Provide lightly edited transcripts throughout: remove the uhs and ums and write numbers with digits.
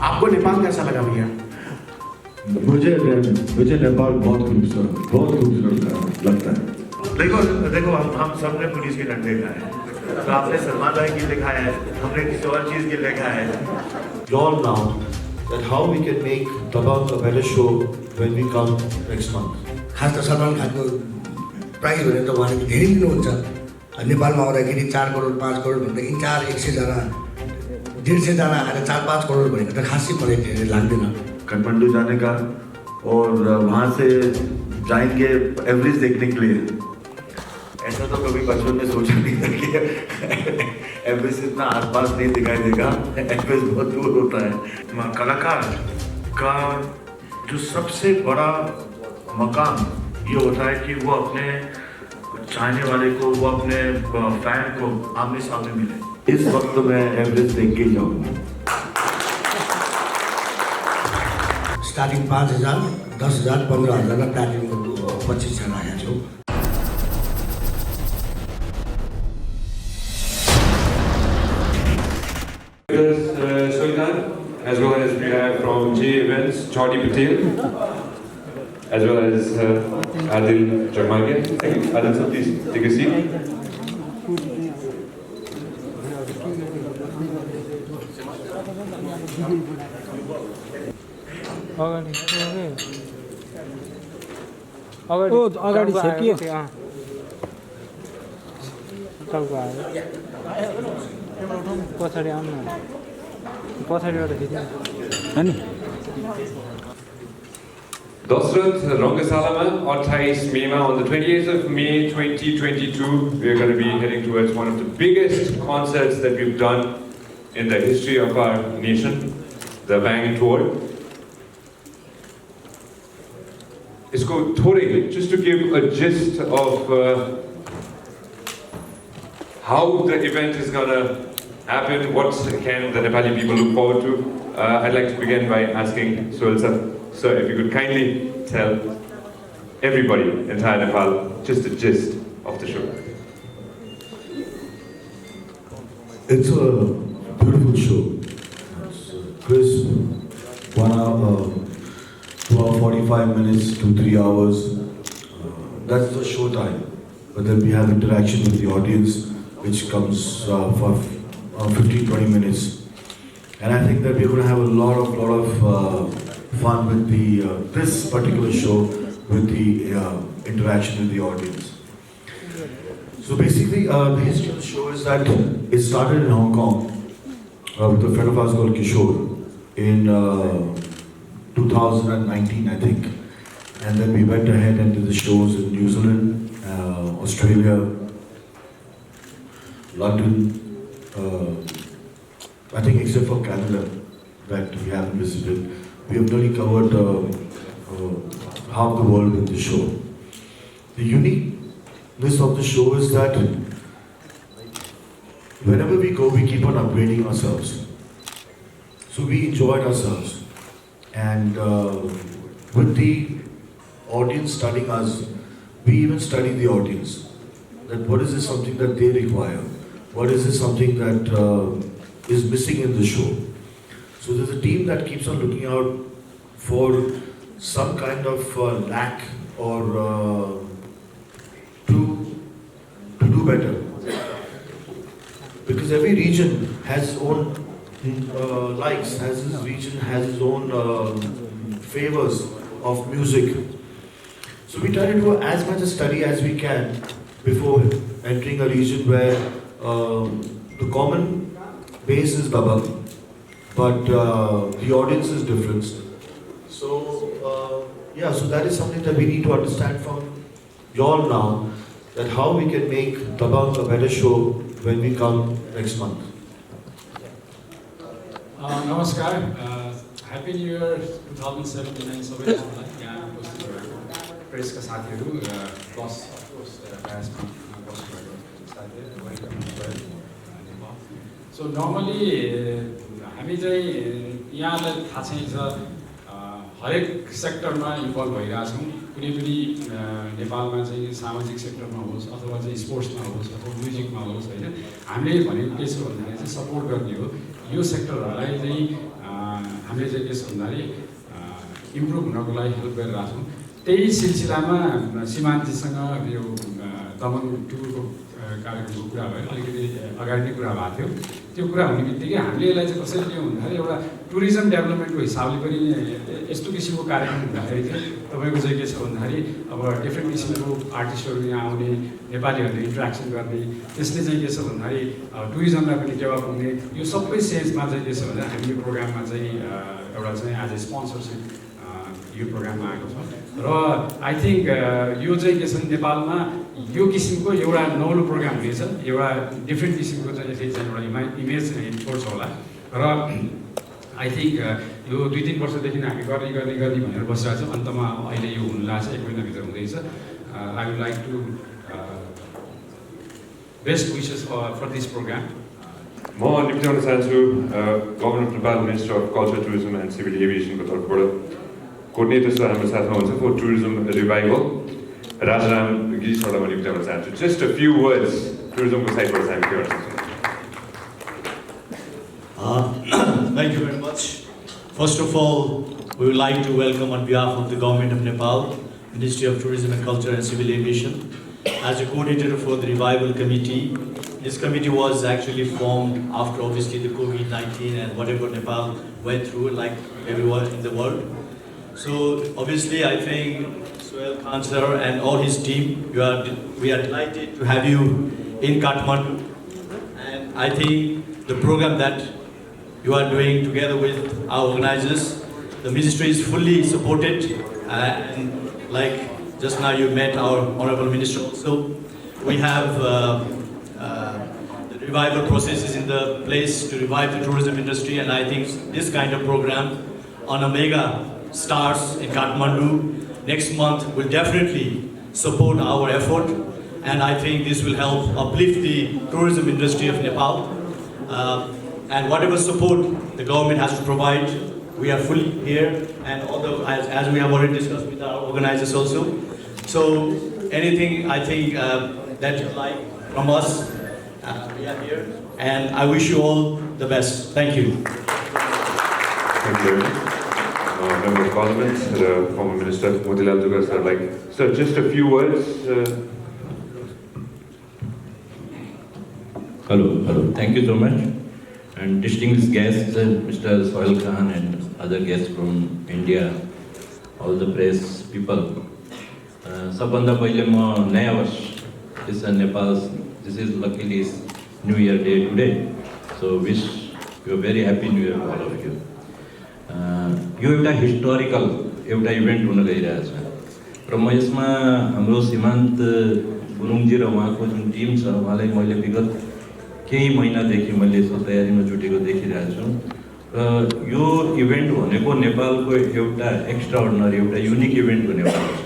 आपको नेपाल कैसा लगा भैया? मुझे नेपाल बहुत खूबसूरत लगता है। देखो हम सब ने पुलिस के डंडे खाए हैं, तो आपने सलमान भाई के लिए खाया है, हमने किसी और चीज़ के लिए खाया है। You all know that how we can make Dabang a better show when we come next month. खास त सलमान खानको प्राइज भनेर त उहाँले धेरै दिनुहुन्छ। नेपालमा आउँदाखेरि 4 करोड 5 करोड भन्दा 100 जना 150 जना आएर 4-5 करोड भनेको त खासै मलाई धेरै लाग्दैन। काठमांडू जाने का और वहाँ से जाएंगे एवरेस्ट देखने के लिए। ऐसा तो कभी बचपन में सोचा नहीं था कि एवरेस्ट इतना आसपास नहीं दिखाई देगा, एवरेस्ट बहुत दूर होता है। कलाकार का जो सबसे बड़ा मकाम ये होता है कि वो अपने चाहने वाले को, वो अपने फैन को आमने सामने मिले। इस वक्त मैं एवरेस्ट देख के जाऊँगा। स्टार्टिङ 5,000, 10,000, 15,000 र प्लाटिनको 25,000 राखेको छु। Sultan, as well as we have from G Events, Chowdi Patel, as well as Adil Jagmagia. Thank you. Adil, sir, please take a seat. अगाडि छ के पछाडि आउनु पछाडिबाट खिच्नु अनि Dasrath Rangasalama, 28 May, on the 28th of May 2022, we are going to be heading towards one of the biggest concerts that we've done in the history of our nation, the Bangg tour. Isko thode, just to give a gist of how the event is going to happen, what can the Nepali people look forward to. I'd like to begin by asking Sohail sir. Sir, if you could kindly tell everybody, entire Nepal, just the gist of the show. It's a beautiful show. It's crisp, 1 hour, 2 hours 45 minutes to 3 hours. That's the show time. But then we have interaction with the audience, which comes for 15-20 minutes. And I think that we're going to have a lot of fun with this particular show, with the interaction with the audience. So basically, the history of the show is that it started in Hong Kong with a friend of ours called Kishore in 2019, I think. And then we went ahead and did the shows in New Zealand, Australia, London, I think except for Canada that we haven't visited. We have nearly covered half the world with the show. The uniqueness of the show is that whenever we go, we keep on upgrading ourselves. So we enjoyed ourselves. And with the audience studying us, we even study the audience. That what is this something that they require? What is this something that is missing in the show? So there's a team that keeps on looking out for some kind of lack or to do better. Because every region has its own likes, has its region has its own favors of music. So we try to do as much a study as we can before entering a region where the common base is Dabang, but the audience is different. So so that is something that we need to understand from you all now, that how we can make Dabang a better show when we come next month. Namaskar. Happy New Year 2017 सबैजनालाई यहाँ उपस्थित भएको प्रेसका साथीहरू plus of course प्यासमा बस्नु भएको साथीहरू welcome. सो normally हामी चाहिँ यहाँलाई थाहा छ हरेक सेक्टरमा इन्भल्भ भइरहेछौँ। कुनै पनि नेपालमा चाहिँ सामाजिक सेक्टरमा होस् अथवा चाहिँ स्पोर्ट्समा होस् अथवा म्युजिकमा होस् होइन, हामीले भनेको के छ भन्दाखेरि चाहिँ सपोर्ट गर्ने हो। यो सेक्टरहरूलाई चाहिँ हामीले चाहिँ के छ भन्दाखेरि इम्प्रुभ हुनको लागि हेल्प गरिरहेको छौँ। त्यही सिलसिलामा सीमान्तजीसँग यो दमन टुरको कार्यक्रमको कुरा भयो, अलिकति अगाडि नै कुरा भएको थियो। त्यो कुरा हुने बित्तिकै हामीले यसलाई चाहिँ कसरी लियौँ भन्दाखेरि एउटा टुरिज्म डेभलपमेन्टको हिसाबले पनि यस्तो किसिमको कार्यक्रम हुँदाखेरि चाहिँ तपाईँको चाहिँ के छ भन्दाखेरि अब डिफ्रेन्ट किसिमको आर्टिस्टहरू यहाँ आउने, नेपालीहरूले इन्ट्रेक्सन गर्ने, त्यसले चाहिँ के छ भन्दाखेरि टुरिज्मलाई पनि टेवा पुग्ने, यो सबै सेन्समा चाहिँ के छ भन्दा हामी यो प्रोग्राममा चाहिँ एउटा चाहिँ एज ए स्पोन्सरसिप यो प्रोग्राममा आएको छ। र आई थिङ्क यो चाहिँ के छ भने नेपालमा यो किसिमको एउटा नौलो प्रोग्राम हुनेछ, एउटा डिफ्रेन्ट किसिमको चाहिँ एउटा इमेज छोड्छ होला। र आई थिङ्क यो 2-3 वर्षदेखि हामी गर्ने भनेर बसिरहेको छौँ। अन्तमा अहिले यो हुन लाग्छ, 1 महिनाभित्र हुँदैछ। I would like to best wishes for this program. म निम्त्याउन चाहन्छु government of Nepal minister of culture, tourism and civil एभिएसनको तर्फबाट कोर्डिनेटर सर हाम्रो साथमा हुन्छ for tourism revival Rajaram Giri सरलाई म निम्त्याउन चाहन्छु। जस्ट अ फ्यु वर्ड्स टुरिज्मको साइडबाट चाहिँ हामी के गर्न सक्छौँ? Thank you very much. First of all, we would like to welcome on behalf of the Government of Nepal, Ministry of Tourism and Culture and Civil Aviation, as a coordinator for the Revival Committee. This committee was actually formed after obviously the COVID-19 and whatever Nepal went through, like everyone in the world. So obviously I think Salman Khan sir and all his team, we are delighted to have you in Kathmandu. And I think the program that you are doing together with our organizers, the ministry is fully supported, and like just now you met our honorable minister also. We have the revival process is in the place to revive the tourism industry, and I think this kind of program on a mega stars in Kathmandu next month will definitely support our effort, and I think this will help uplift the tourism industry of Nepal. And whatever support the government has to provide, we are fully here, and although as we have already discussed with our organizers also. So anything I think that you like from us, we are here, and I wish you all the best. Thank you. Thank you. Member of Parliament, the former Minister Motilal Dugar sir, sir, just a few words. Hello. Thank you so much. And distinguished guests, Mr. Salman Khan and other guests from India, all the press people. Sabanda paile ma naya varsh. This is Nepal's. This is luckily New Year day today. So wish you a very happy New Year all of you. यो एउटा historical एउटा event हुन गइरहेछ र म यसमा हाम्रो सीमान्त गुरुङजी र उहाँको जुन Tim छ उहाँलाई मैले विगत केही महिनादेखि मैले यसको तयारीमा जुटेको देखिरहेको छु र यो इभेन्ट भनेको नेपालको एउटा एक्स्ट्राअर्डिनरी एउटा युनिक इभेन्ट हुनेवाला छ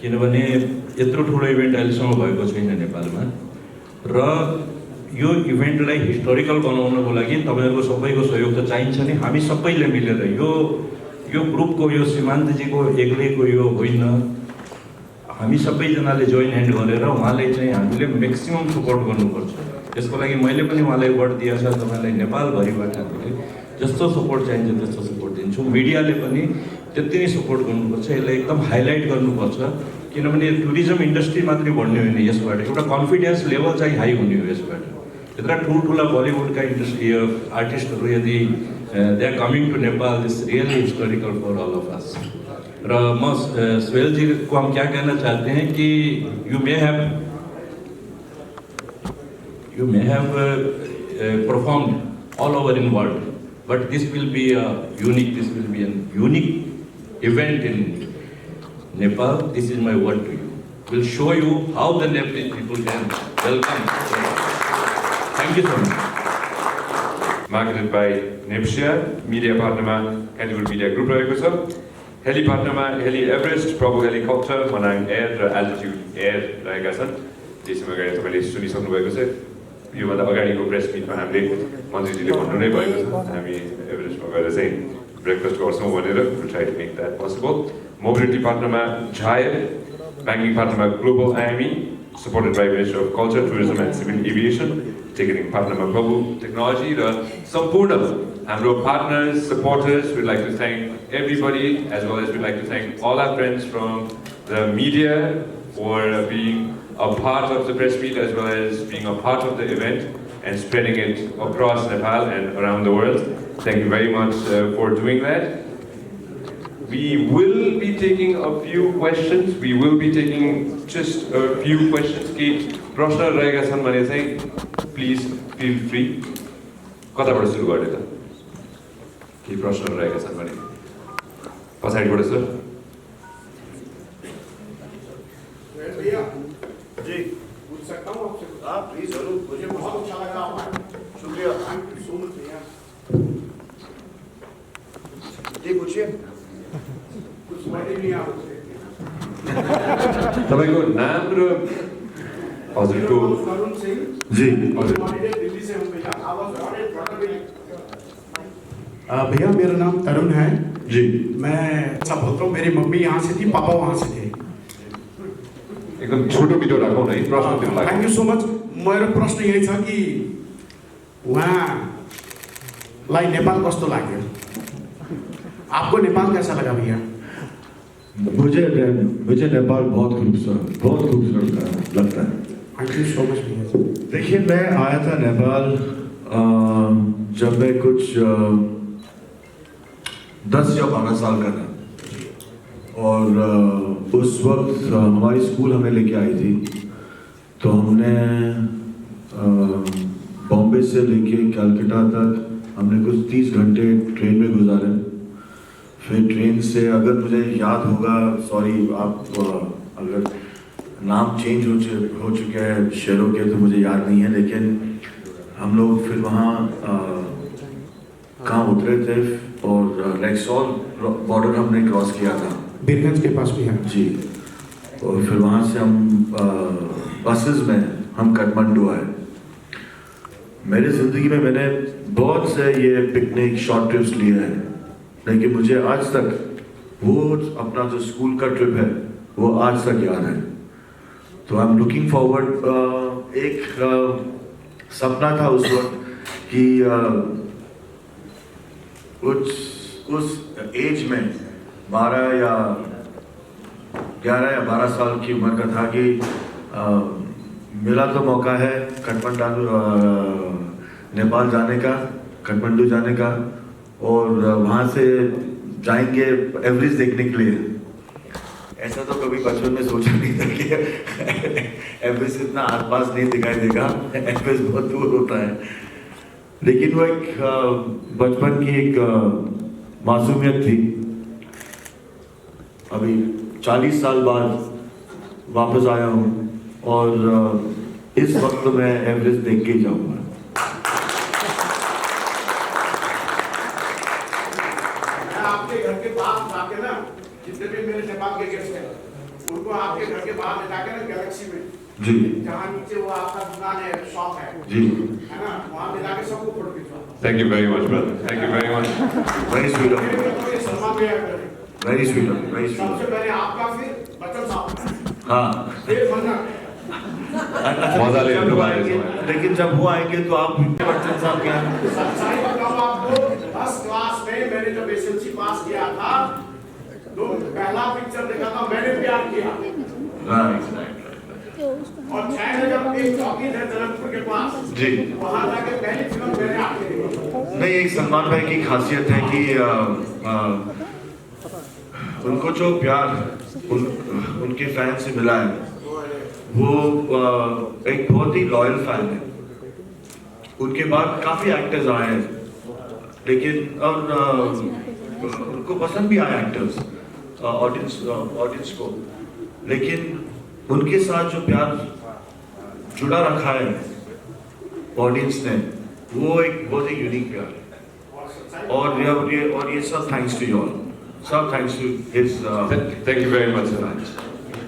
किनभने यत्रो ठुलो इभेन्ट अहिलेसम्म भएको छैन नेपालमा र यो इभेन्टलाई हिस्टोरिकल बनाउनको लागि तपाईहरुको सबैको सहयोग त चाहिन्छ नि हामी सबैले मिलेर यो ग्रुपको यो सीमान्तजीको एक्लैको यो होइन हामी सबैजनाले जोइन ह्यान्ड गरेर उहाँलाई चाहिँ हामीले म्याक्सिमम सपोर्ट गर्नुपर्छ त्यसको लागि मैले पनि उहाँलाई वर्ड दिएको छ तपाईलाई नेपालभरिबाट हामीले जस्तो सपोर्ट चाहिन्छ त्यस्तो सपोर्ट दिन्छौँ मिडियाले पनि त्यति नै सपोर्ट गर्नुपर्छ यसलाई एकदम हाइलाइट गर्नुपर्छ किनभने टुरिज्म इन्डस्ट्री मात्रै बढ्ने होइन यसबाट एउटा कन्फिडेन्स लेभल चाहिँ हाई हुने हो यसबाट यत्र ठुल्ठुला बलिउडका इन्डस्ट्री आर्टिस्टहरू यदि they are coming to Nepal this really historical for all of us र म स्वेल जी को हम क्या कहना चाहते हैं कि you may have performed all over in world but this will be an unique event in Nepal. This is my word to you. We'll show you how the Nepalese people can welcome. Thank you so much. Marketed by Nepsia, media partner Category Media Group रहेको छ heli पार्टनरमा heli Everest प्रभु helicopter Manang air र altitude air रहेका छन् त्यसमा अगाडि तपाईले सुनिसक्नु भएको छ योभन्दा अगाडिको प्रेस मिटमा हामीले मन्त्रीजीले भन्नु नै भएको छ हामी एभरेस्टमा गएर चाहिँ ब्रेकफास्ट गर्छौँ भनेर we'll try to make that possible. Mobility partner Jaya, banking partner Global IME, supported by Ministry of Culture, Tourism and Civil Aviation, ticketing partner Prabhu Technology, the Sampurna Hamro partners, supporters, we'd like to thank everybody, as well as we'd like to thank all our friends from the media for being a part of the press meet, as well as being a part of the event and spreading it across Nepal and around the world. Thank you very much for doing that. We will be taking a few questions. We will be taking just a few questions. प्रश्न रहेका छन् भने चाहिँ please feel free कताबाट सुरु गर्ने त के प्रश्नहरू रहेका छन् भने पछाडिबाट सर जी पूछ सकता हूँ आपसे हाँ प्लीज जरूर मुझे बहुत अच्छा लगा आपका शुक्रिया थैंक यू सो मच भैया जी पूछिए कुछ समझ नहीं आ तपाईँको नाम र हजुरको तरुण सिंह जी दिल्ली से हूँ भैया भैया मेरा नाम तरुण है जी मैं अच्छा बोलता हूँ मेरी मम्मी यहाँ से थी पापा वहाँ से थे एकदम छोटो भिडियो राखौँ न है प्रश्न दिनु थैंक यू सो मच मेरो प्रश्न यही छ कि उहाँलाई नेपाल कस्तो लाग्यो आपको नेपाल कैसा लगा भैया मुझे नेपाल बहुत खूबसूरत लगता है थैंक यू सो मच भैया देखिए मैं आया था नेपाल जब मैं कुछ 10 या 12 साल का था और उस वक्त हमारी स्कूल हमें लेके आई थी तो हमने बॉम्बे से लेके कलकत्ता तक हमने कुछ 30 घंटे ट्रेन में गुजारे फिर ट्रेन से अगर मुझे याद होगा सॉरी आप अगर नाम चेंज हो चुके हैं शहरों के तो मुझे याद नहीं है लेकिन हम लोग फिर वहाँ कहाँ उतरे थे और रेक्सॉल बॉर्डर हमने क्रॉस किया था बीरगंज के पास भी है जी और फिर वहाँ से हम बसेस में हम काठमांडू आए मेरी ज़िंदगी में मैंने बहुत से ये पिकनिक शॉर्ट ट्रिप्स लिए हैं लेकिन मुझे आज तक वो अपना जो स्कूल का ट्रिप है वो आज तक याद है तो आई एम लुकिंग फॉरवर्ड एक सपना था उस वक्त कि उस एज में 11 या 12 साल की उम्र का था कि मिला तो मौका है काठमांडू नेपाल जाने का काठमांडू जाने का और वहाँ से जाएंगे एवरेस्ट देखने के लिए ऐसा तो कभी बचपन में सोचा नहीं था कि एवरेस्ट इतना आसपास नहीं दिखाई देगा एवरेस्ट बहुत दूर होता है लेकिन वो एक बचपन की एक मासूमियत थी अभी 40 साल बाद वापस आया हूँ और इस वक्त मैं एवरेस्ट देख के जाऊँगा आपके घर के पास जाके ना जितने भी मेरे नेपाल के गेस्ट हैं उनको आपके घर के बाहर ले जाके ना गैलेक्सी में जी जहाँ नीचे वो आपका दुकान है शॉप है जी है ना वहाँ ले जाके सबको फोटो खिंचवा Thank you very much, brother. Thank you very much. Very sweet of Salman भैया वेरी स्वीट ऑफ वेरी सबसे स्वीट पहले आपका फिर बच्चन साहब हाँ फिर मजा मजा ले लो लेकिन जब वो आएंगे तो आप बच्चन साहब के यहाँ सच्चाई बताऊँ आपको 10 क्लास में मैंने जब एसएलसी पास किया था तो पहला पिक्चर देखा था मैंने प्यार किया राइट और 6 में जब एक चौकी है जनकपुर के पास जी वहाँ जाके पहली फिल्म मैंने आपके देखी नहीं एक सलमान भाई की खासियत है कि उनको जो प्यार उनके फैन से मिला है वो एक बहुत ही लॉयल फैन है उनके बाद काफ़ी एक्टर्स आए हैं लेकिन और उनको पसंद भी आए एक्टर्स ऑडियंस को लेकिन उनके साथ जो प्यार जुड़ा रखा है ऑडियंस ने वो एक बहुत ही यूनिक प्यार है और ये सब थैंक्स टू यू ऑल सब thanks to his Thank you very much, sir.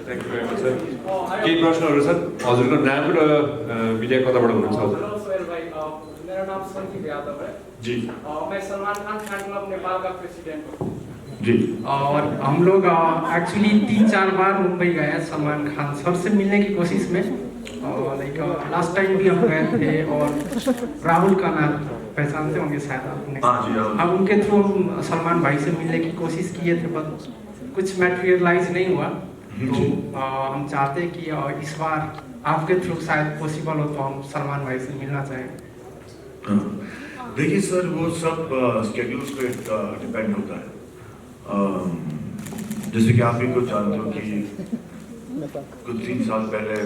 Thank you very much, sir. केही प्रश्नहरू छन् हजुरको नाम र मिडिया कताबाट हुनुहुन्छ हजुर मेरा नाम संजीव यादव है जी मैं सलमान खान फैन क्लब नेपाल का प्रेसिडेंट हूँ जी और हम लोग एक्चुअली 3-4 बार मुंबई गए हैं सलमान खान सर से मिलने की कोशिश में लाइक लास्ट टाइम भी हम गए थे और राहुल का नाम पहचानते होंगे शायद आपने। हाँ जी, हाँ। अब उनके थ्रू हम सलमान भाई से मिलने की कोशिश किए थे, पर कुछ मैटेरियलाइज नहीं हुआ। तो हम चाहते हैं कि इस बार आपके थ्रू शायद पॉसिबल हो तो हम सलमान भाई से मिलना चाहेंगे। देखिए सर, वो सब स्केड्यूल्स पे डिपेंड होता है। जैसे कि आप भी कुछ जानते हो कि कुछ 3 साल पहले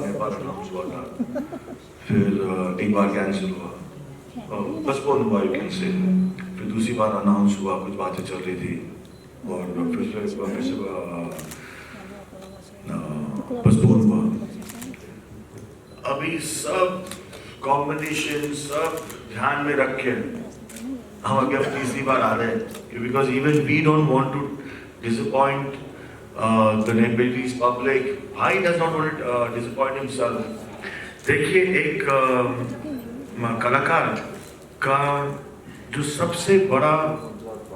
नेपाल अनाउंस हुआ था, फिर एक बार कैंसिल हुआ, पोस्टपोन हुआ यू कैन से, फिर दूसरी बार अनाउंस हुआ, कुछ बातें चल रही थी, और फिर से पोस्टपोन हुआ। अभी सब कॉम्बिनेशन सब ध्यान में रख के हम अगर तीसरी बार आ रहे हैं, because even we don't want to disappoint the Nepalese public. He does not want to disappoint himself. देखिए, एक कलाकार का जो सबसे बड़ा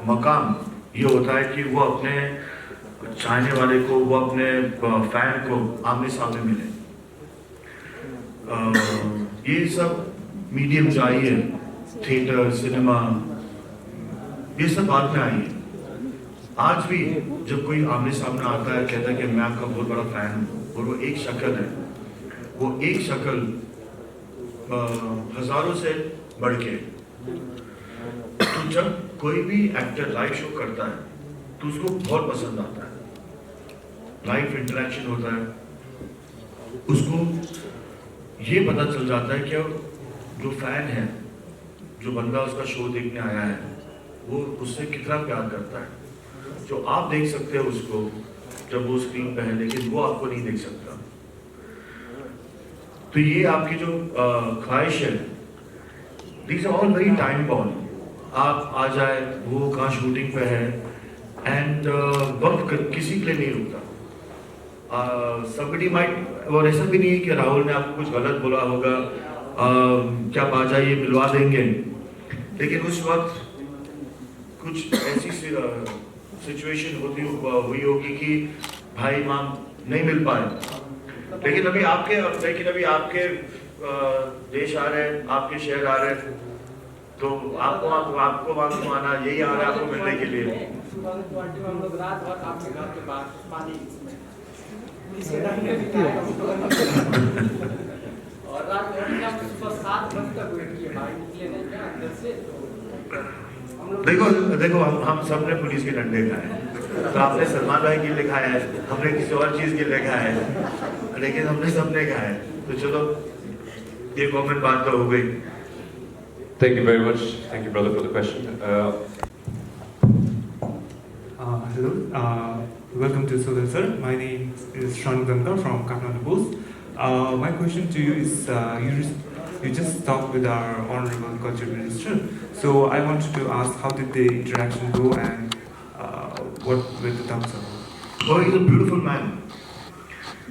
मकाम ये होता है कि वो अपने चाहने वाले को, वो अपने फैन को आमने सामने मिले। ये सब मीडियम चाहिए, थिएटर, सिनेमा, ये सब बाद में आई है। आज भी जब कोई आमने सामने आता है, कहता है कि मैं आपका बहुत बड़ा फैन हूँ, और वो एक शक्ल है, वो एक शक्ल हजारों से बढ़ के, तो जब कोई भी एक्टर लाइव शो करता है तो उसको बहुत पसंद आता है, लाइव इंटरेक्शन होता है, उसको ये पता चल जाता है कि जो फैन है, जो बंदा उसका शो देखने आया है, वो उससे कितना प्यार करता है। जो आप देख सकते हो उसको जब वो स्क्रीन पे है, लेकिन वो आपको नहीं देख सकता। तो ये आपकी जो ख्वाहिश है, these are all very time bound. आप आ जाए, वो कहाँ शूटिंग पे है, एंड वक्त किसी के लिए नहीं रुकता। somebody might, और ऐसा भी नहीं है कि राहुल ने आपको कुछ गलत बोला होगा, क्या आप आ जाइए मिलवा देंगे, लेकिन उस वक्त कुछ ऐसी सिचुएशन हुई होगी कि भाई माम नहीं मिल पाए। लेकिन अभी आपके देश आ रहे हैं, आपके शहर आ रहे हैं, तो आपको वहाँ आना, यही आ रहा है आपको मिलने के लिए। देखो हम सब ने पुलिस के डंडे खाए हैं, तो आपने सलमान भाई के लिए खाया है, हमने किसी और चीज के लिए खाया है, लेकिन हमने सबने खाया है। तो चलो, ये कॉमन बात तो हो गई। Thank you very much. Thank you, brother, for the question. Hello. Welcome to Sudhir sir. My name is Sean Ganga from Kathmandu Post. My question to you is, you just talked with our Honorable Culture Minister. So I wanted to ask, how did the interaction go, and what were the thumbs up? Oh, he's a beautiful man.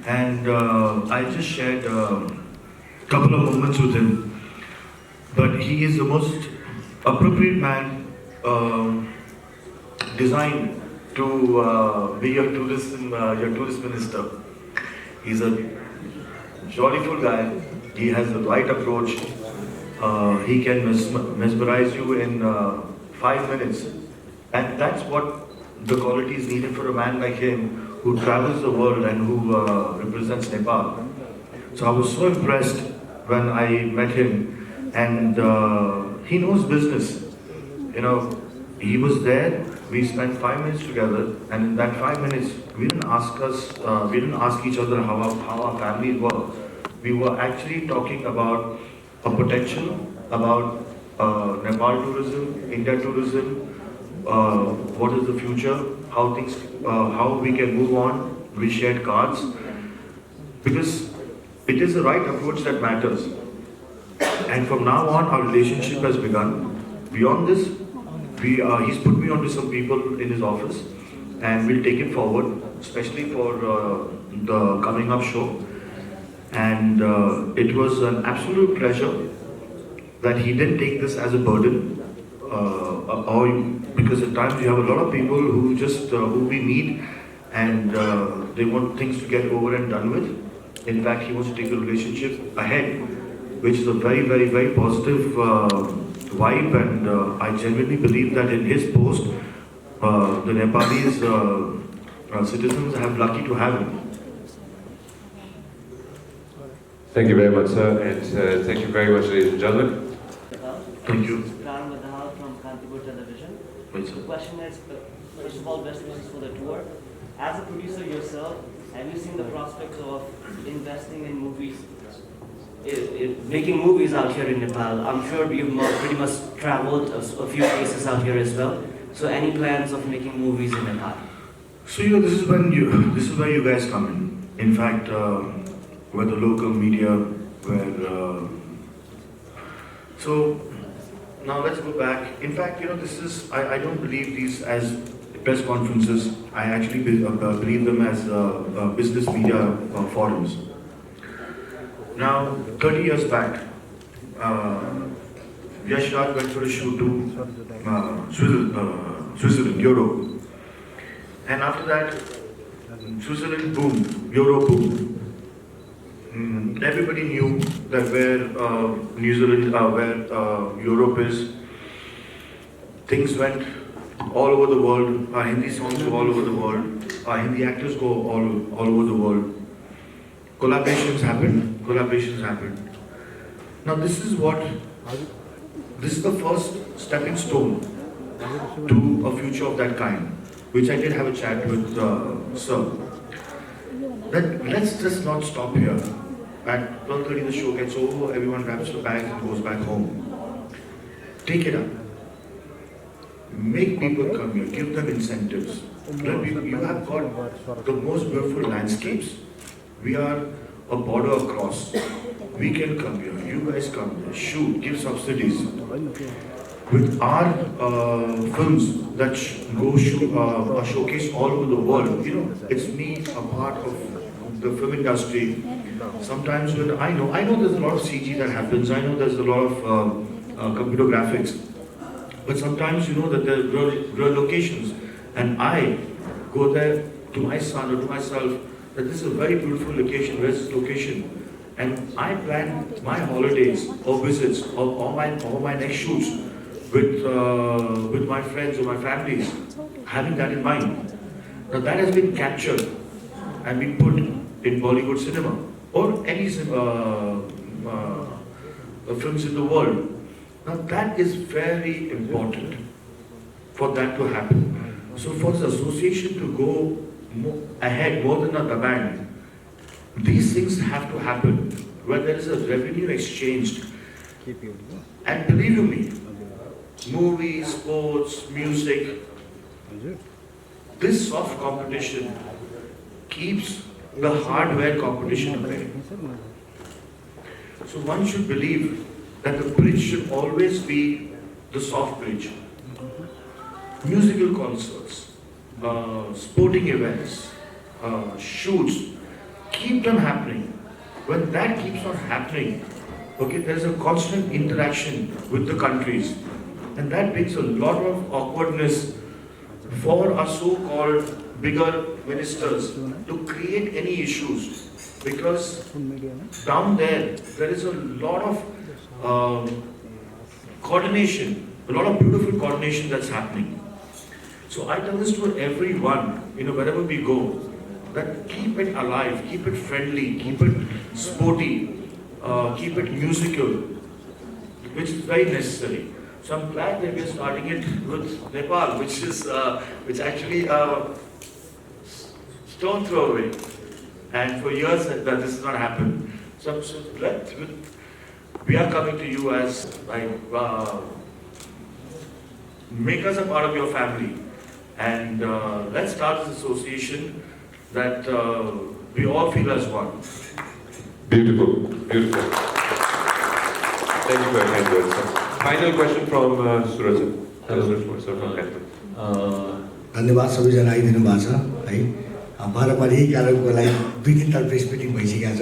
And I just shared a couple of moments with him. But he is the most appropriate man designed to be your tourist minister. He's a jollyful guy. He has the right approach. He can mesmerize you in 5 minutes, and that's what the qualities needed for a man like him, who travels the world and who represents Nepal. So I was so impressed when I met him, and he knows business. You know, he was there. We spent 5 minutes together, and in that 5 minutes, we didn't ask each other how our families were. We were actually talking about a potential, about Nepal tourism, India tourism, what is the future, how we can move on. We shared cards, because it is the right approach that matters. And from now on, our relationship has begun. Beyond this, he's put me onto some people in his office, and we'll take it forward, especially for the coming up show. And it was an absolute pleasure that he didn't take this as a burden, or because at times you have a lot of people who just who we meet, and they want things to get over and done with. In fact, he wants to take the relationship ahead, which is a very, very, very positive vibe, and I genuinely believe that in his post, the Nepalese citizens have lucky to have him. Thank you very much, sir, and thank you very much, ladies and gentlemen. Thank you. From Kantipur Television. Right, sir. The question is, first of all, best wishes for the tour. As a producer yourself, have you seen the prospects of investing in movies, making movies out here in Nepal? I'm sure you've pretty much traveled a few places out here as well. So any plans of making movies in Nepal? So this is where you guys come in. In fact, where the local media, so now let's go back. In fact, I don't believe these as press conferences. I actually believe them as business media forums. Now, 30 years back, Yash Raj went for a shoot to Switzerland, Europe. And after that, Switzerland boom, Europe boom. Everybody knew that where New Zealand, where Europe is, things went all over the world. Our Hindi songs go all over the world. Our Hindi actors go all over the world. Collaborations happened. Now this is the first stepping stone to a future of that kind, which I did have a chat with Sir. That let's just not stop here. At 12:30 the show gets over, everyone wraps the bags and goes back home. Take it up. Make people come here, give them incentives. You have got the most beautiful landscapes. We are a border across. We can come here, you guys come here, shoot, give subsidies. With our films that are showcased all over the world, it's me, a part of the film industry. Sometimes when I know there's a lot of CG that happens, I know there's a lot of computer graphics, but sometimes that there are real locations, and I go there to my son or to myself that this is a very beautiful location. Where's this location? And I plan my holidays or visits or my next shoots with my friends or my families, having that in mind. Now that has been captured and been put in Bollywood cinema or any films in the world. Now that is very important for that to happen. So for the association to go ahead more than the Bangg, these things have to happen where there is a revenue exchanged. And believe you me, movies, sports, music, this soft competition keeps the hardware competition away. So one should believe that the bridge should always be the soft bridge. Musical concerts, sporting events, shoots, keep them happening. When that keeps on happening, there is a constant interaction with the countries. And that brings a lot of awkwardness for our so-called bigger ministers to create any issues. Because down there is a lot of coordination, a lot of beautiful coordination that's happening. So I tell this to everyone, wherever we go, that keep it alive, keep it friendly, keep it sporty, keep it musical, which is very necessary. So I'm glad that we're starting it with Nepal, which actually stone throw away. And for years that this has not happened. So we are coming to you as make us a part of your family. And let's start this association that we all feel as one. Beautiful, beautiful. Thank you very much, sir. Final question from Suraj. धन्यवाद सबैजना आइदिनु भएको छ है। बाह्रमारी यही कारणको लागि 2-3 ताल press meeting भइसकेको छ।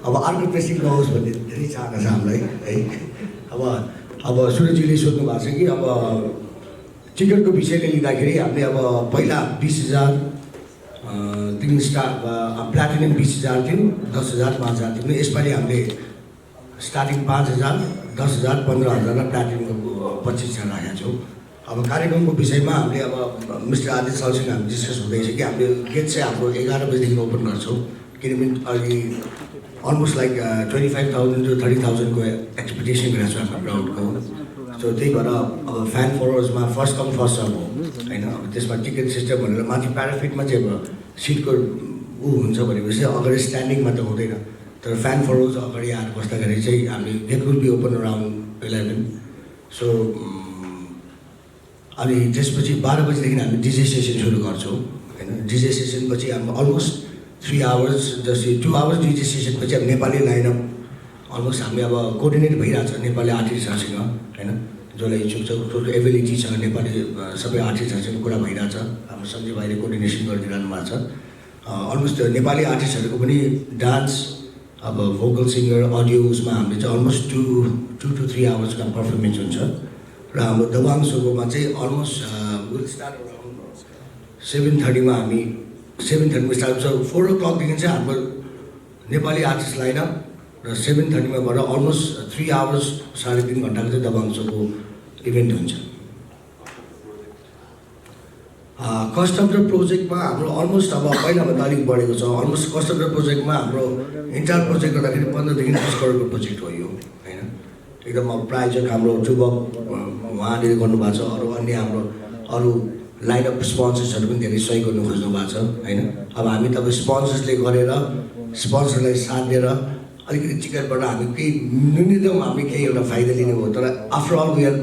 अब अर्को प्रेस मिटिङ नहोस् भन्ने धेरै चाहना छ हामीलाई है। अब सुरजजीले सोध्नु भएको छ कि अब टिकटको विषयले लिँदाखेरि हामीले अब पहिला 20,000 3 स्टार प्लाटिनम 20,000 थियो, 10,000 5,000 थियो। यसपालि हामीले स्टार्टिङ 5,000 10,000 15,000 र प्लाटिनमको 25,000 राखेका छौँ। अब कार्यक्रमको विषयमा हामीले अब मिस्टर आदित्य सरसँग हामी डिस्कस हुँदैछ कि हामीले गेट चाहिँ हाम्रो 11 बजीदेखि ओपन गर्छौँ, किनभने अहिले अलमोस्ट लाइक 25,000 to 30,000 को एक्सपेक्टेसन गरेको छ हाम्रो क्राउडको। सो त्यही भएर अब फ्यान फलोवर्समा फर्स्ट कम फर्स्ट सर्भ हो होइन। अब त्यसमा टिकट सिस्टम भनेर माथि प्याराफिटमा चाहिँ अब सिटको हुन्छ भनेपछि अगाडि स्ट्यान्डिङमा त हुँदैन, तर फ्यान फलोवर्स अगाडि आएर बस्दाखेरि चाहिँ हामी gate will be open around 11। So अनि त्यसपछि 12 बजीदेखि हामी डिजे सेसन सुरु गर्छौँ होइन। डिजे सेसन पछि हाम्रो अलमोस्ट 3 आवर्स जस्तै 2 आवर्स डिजे सेसन पछि अब नेपाली लाइनअप अलमोस्ट हामी अब कोअर्डिनेट भइरहेको छ नेपाली आर्टिस्टहरूसँग होइन, जसलाई इच्छुक छ जसको एबिलिटी छ नेपाली सबै आर्टिस्टहरूसँग कुरा भइरहेछ। हाम्रो सञ्जय भाइले कोअर्डिनेसन गरिदिइरहनु भएको छ। अलमोस्ट नेपाली आर्टिस्टहरूको पनि डान्स अब भोकल सिङ्गर अडियो उसमा हामीले चाहिँ अलमोस्ट 2 to 3 आवर्सका पर्फर्मेन्स हुन्छ। र हाम्रो दबाङ सोमा चाहिँ अलमोस्ट विल स्टार्ट अराउन्ड 7:30मा हामी 7:30मा स्टार्ट हुन्छ। 4 o'clockदेखि चाहिँ हाम्रो नेपाली आर्टिस्ट लाइनअप र 7:30मा गएर अलमोस्ट 3 आवर्स 3.5 घन्टाको चाहिँ दबाङ सोको इभेन्ट हुन्छ। कस्टमर प्रोजेक्टमा हाम्रो अलमोस्ट अब पहिलाभन्दा अलिक बढेको छ। अलमोस्ट कस्टमर प्रोजेक्टमा हाम्रो इन्टायर प्रोजेक्ट गर्दाखेरि 15 देखि 20 करोडको प्रोजेक्ट हो यो होइन। एकदम अब प्रायोजक हाम्रो जुबक उहाँले गर्नुभएको छ, अरू अन्य हाम्रो अरू लाइनअप स्पोन्सर्सहरू पनि धेरै सहयोग गर्नु खोज्नु भएको छ होइन। अब हामी तपाईँ स्पोन्सर्सले गरेर स्पोन्सरलाई साथ दिएर अलिकति टिकटबाट हामी केही न्यूनतम हामी केही एउटा फाइदा लिने हो, तर after all we are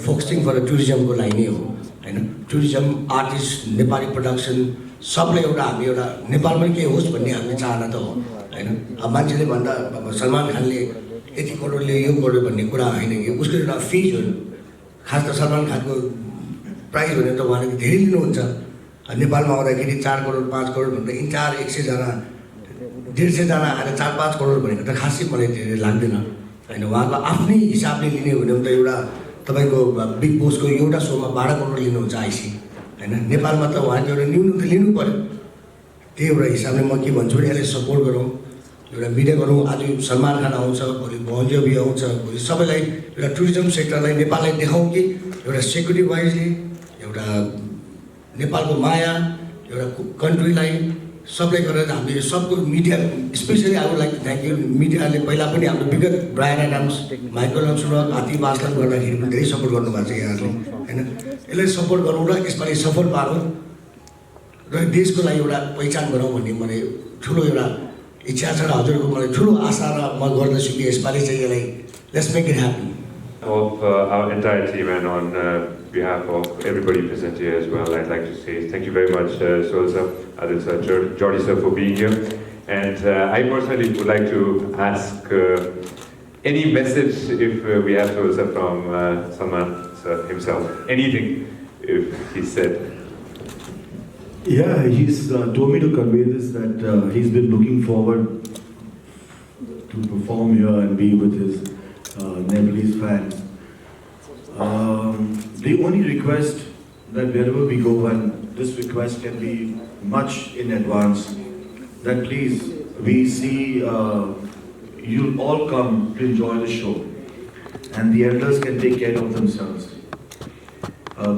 focusing for टुरिज्मको लागि नै हो होइन। टुरिज्म आर्टिस्ट नेपाली प्रडक्सन सबले एउटा हामी एउटा नेपालमै केही होस् भन्ने हामीले चाहना त हो होइन। अब मान्छेले भन्दा अब सलमान खानले यति करोडले यो गर्यो भन्ने कुरा होइन कि उसको एउटा फिज हो। खास त सलमान खानको प्राइस भनेर त उहाँले धेरै लिनुहुन्छ। नेपालमा आउँदाखेरि 4 करोड 5 करोड भन्दा इन्टायर 100जना 150जना आएर 4-5 करोड भनेको त खासै मलाई धेरै लाग्दैन होइन। उहाँको आफ्नै हिसाबले लिने हो भने त एउटा तपाईँको बिग बोसको एउटा सोमा 12 करोड लिनुहुन्छ आइसी होइन। नेपालमा त उहाँले एउटा न्यून त लिनु पऱ्यो। त्यही एउटा हिसाबले म के भन्छु भने यसलाई सपोर्ट गरौँ, एउटा मिडिया गरौँ। आज सलमान खान आउँछ, भोलि बन्जबी आउँछ, भोलि सबैलाई एउटा टुरिज्म सेक्टरलाई नेपाललाई देखाउँ कि एउटा सेक्युरिटी वाइजले एउटा नेपालको माया एउटा कन्ट्रीलाई सबले गरेर हामीले सबको media specially I would like to thank you मिडियाले पहिला पनि हाम्रो विगत ब्रायन एडम्स माइकल अन्सुरक हात्ती बास्टन गर्दाखेरि पनि धेरै सपोर्ट गर्नुभएको छ यहाँहरूले होइन। यसलाई सपोर्ट गरौँ र यसपालि सफल पारौँ र देशको लागि एउटा पहिचान गरौँ भन्ने मलाई ठुलो एउटा इच्छा छ र हजुरको मलाई ठुलो आशा र म गर्दछु कि यसपालि चाहिँ यसलाई let's make it happen. Of our entire team and on behalf of everybody present here as well, I'd like to say thank you very much, Soul sir, Adil sir, Jordi sir for being here. And I personally would like to ask any message if we have Soul sir from Salman sir himself, anything if he said. Yeah, he's told me to convey this that he's been looking forward to perform here and be with his Nepalese fans. The only request that wherever we go, and this request can be much in advance, that please we see you'll all come to enjoy the show and the elders can take care of themselves.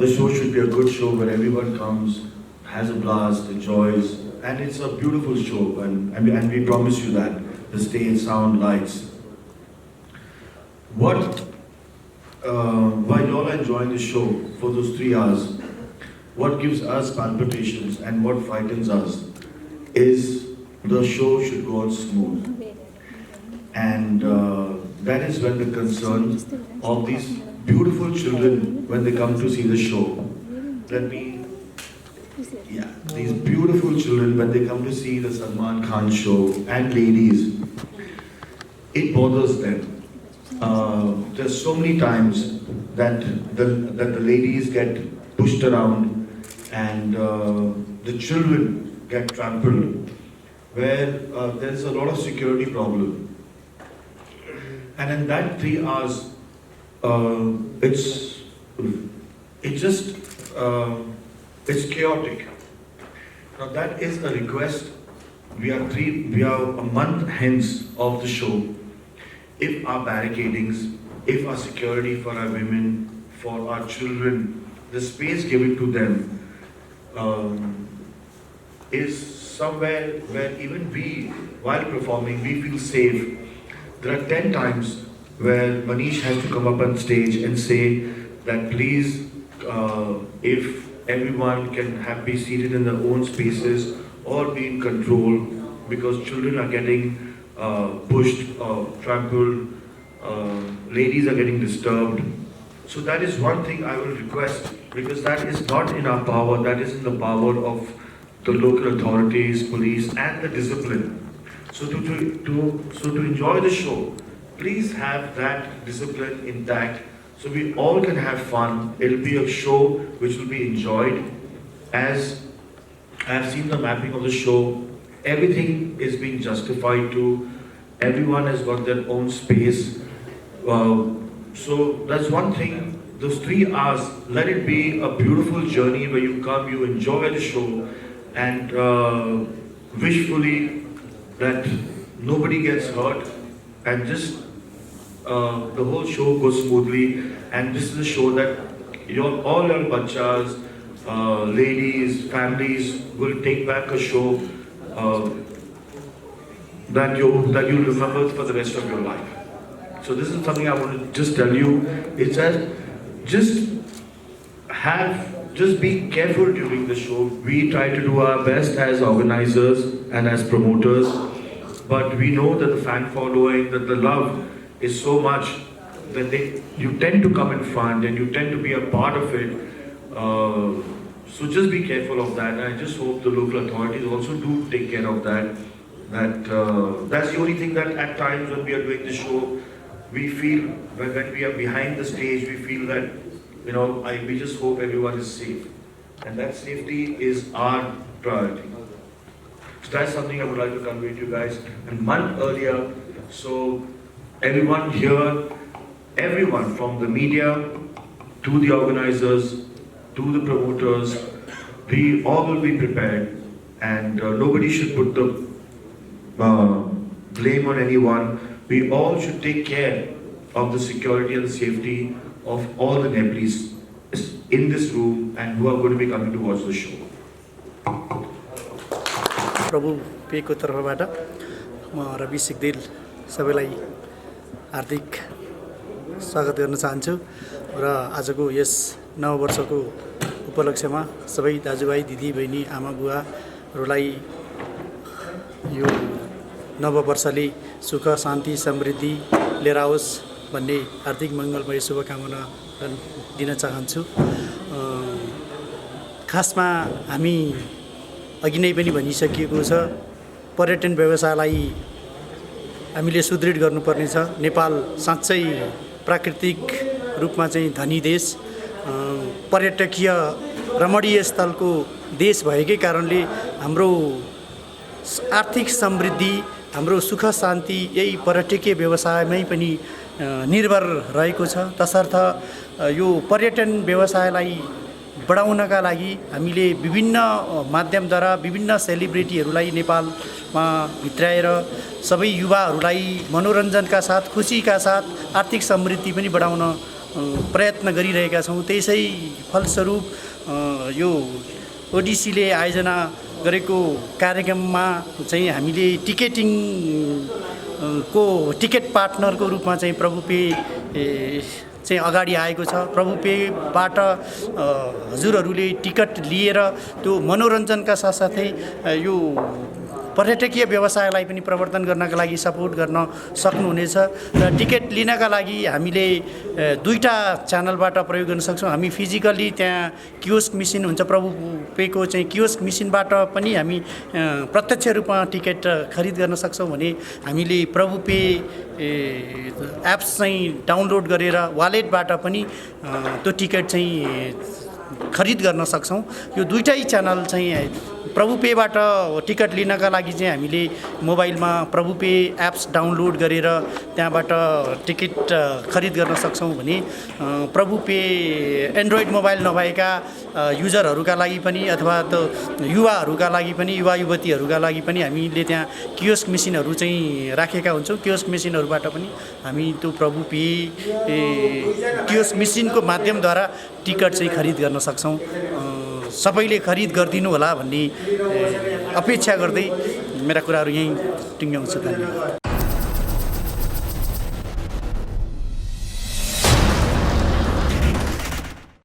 The show should be a good show where everyone comes, has a blast, enjoys, and it's a beautiful show and we promise you that, the stage, sound, lights. While you all are enjoying the show for those 3 hours, what gives us palpitations and what frightens us is the show should go on smooth. And that is when the concern of these beautiful children, when they come to see the show, these beautiful children, when they come to see the Salman Khan show, and ladies, it bothers them. There's so many times that the ladies get pushed around and the children get trampled, where there's a lot of security problem. And in that 3 hours, it's chaotic. Now that is a request. We are a month hence of the show. If our barricadings, if our security for our women, for our children, the space given to them is somewhere where even we, while performing, we feel safe. There are 10 times where Manish has to come up on stage and say that please, if everyone can be seated in their own spaces or be in control, because children are getting pushed or trampled, ladies are getting disturbed. So that is one thing I will request, because that is not in our power, that is in the power of the local authorities, police and the discipline. So to enjoy the show, please have that discipline intact so we all can have fun. It'll be a show which will be enjoyed. As I have seen the mapping of the show, everything is being justified to, everyone has got their own space. So that's one thing, those 3 hours, let it be a beautiful journey where you come, you enjoy the show, and wishfully that nobody gets hurt, and just the whole show goes smoothly. And this is a show that all your bachas, ladies, families will take back a show that you'll remember for the rest of your life. So this is something I want to just tell you. It's that just be careful during the show. We try to do our best as organizers and as promoters, but we know that the fan following, that the love is so much that you tend to come in front and you tend to be a part of it. So just be careful of that. And I just hope the local authorities also do take care of that. That's the only thing that at times when we are doing the show, we feel, when we are behind the stage, we feel that, we just hope everyone is safe. And that safety is our priority. So that's something I would like to convey to you guys. A month earlier, so everyone here, everyone from the media to the organizers, to the promoters, we all will be prepared, and nobody should put the blame on anyone. We all should take care of the security and the safety of all the Nepalese in this room and who are going to be coming to watch the show. Prabhu phaco तर्फबाट म रवि सिक्दिल सबैलाई हार्दिक स्वागत गर्न चाहन्छु र आजको yes नव वर्षको उपलक्ष्यमा सबै दाजुभाइ दिदी बहिनी आमा बुवाहरूलाई यो नव वर्षले सुख शान्ति समृद्धि लिएर आओस् भन्ने हार्दिक मङ्गलमय शुभकामना दिन चाहन्छु। खासमा हामी अघि नै पनि भनिसकिएको छ, पर्यटन व्यवसायलाई हामीले सुदृढ गर्नुपर्ने छ। नेपाल साँच्चै प्राकृतिक रूपमा चाहिँ धनी देश, पर्यटकीय रमणीय स्थलको देश भएकै कारणले हाम्रो आर्थिक समृद्धि, हाम्रो सुख शान्ति यही पर्यटकीय व्यवसायमै पनि निर्भर रहेको छ। तसर्थ यो पर्यटन व्यवसायलाई बढाउनका लागि हामीले विभिन्न माध्यमद्वारा विभिन्न सेलिब्रिटीहरूलाई नेपालमा भित्राएर सबै युवाहरूलाई मनोरञ्जनका साथ, खुसीका साथ आर्थिक समृद्धि पनि बढाउन प्रयत्न गरिरहेका छौँ। त्यसै फलस्वरूप यो ओडिसीले आयोजना गरेको कार्यक्रममा चाहिँ हामीले टिकटिङको टिकट पार्टनरको रूपमा चाहिँ प्रभु पे चाहिँ अगाडि आएको छ। प्रभु पेबाट हजुरहरूले टिकट लिएर त्यो मनोरञ्जनका साथसाथै यो पर्यटकीय व्यवसायलाई पनि प्रवर्धन गर्नका लागि सपोर्ट गर्न सक्नुहुनेछ। र टिकट लिनका लागि हामीले दुईटा च्यानलबाट प्रयोग गर्न सक्छौँ। हामी फिजिकली त्यहाँ कियोस्क मेसिन हुन्छ, प्रभु पेको चाहिँ कियोस्क मेसिनबाट पनि हामी प्रत्यक्ष रूपमा टिकट खरिद गर्न सक्छौँ भने हामीले प्रभु पे एप्स चाहिँ डाउनलोड गरेर वालेटबाट पनि त्यो टिकट चाहिँ खरिद गर्न सक्छौँ। यो दुईटै च्यानल चाहिँ प्रभु पेबाट टिकट लिनका लागि चाहिँ हामीले मोबाइलमा प्रभु पे एप्स डाउनलोड गरेर त्यहाँबाट टिकट खरिद गर्न सक्छौँ भने प्रभु पे एन्ड्रोइड मोबाइल नभएका युजरहरूका लागि पनि अथवा त युवाहरूका लागि पनि युवा युवतीहरूका लागि पनि हामीले त्यहाँ कियोस्क मेसिनहरू चाहिँ राखेका हुन्छौँ। कियोस्क मेसिनहरूबाट पनि हामी त्यो प्रभु पे कियोस्क मेसिनको माध्यमद्वारा टिकट चाहिँ खरिद गर्न सक्छौँ। सबैले खरिद गरिदिनु होला भन्ने अपेक्षा गर्दै मेरा कुराहरू यहीँ टुङ्ग्याउँछु। धन्यवाद।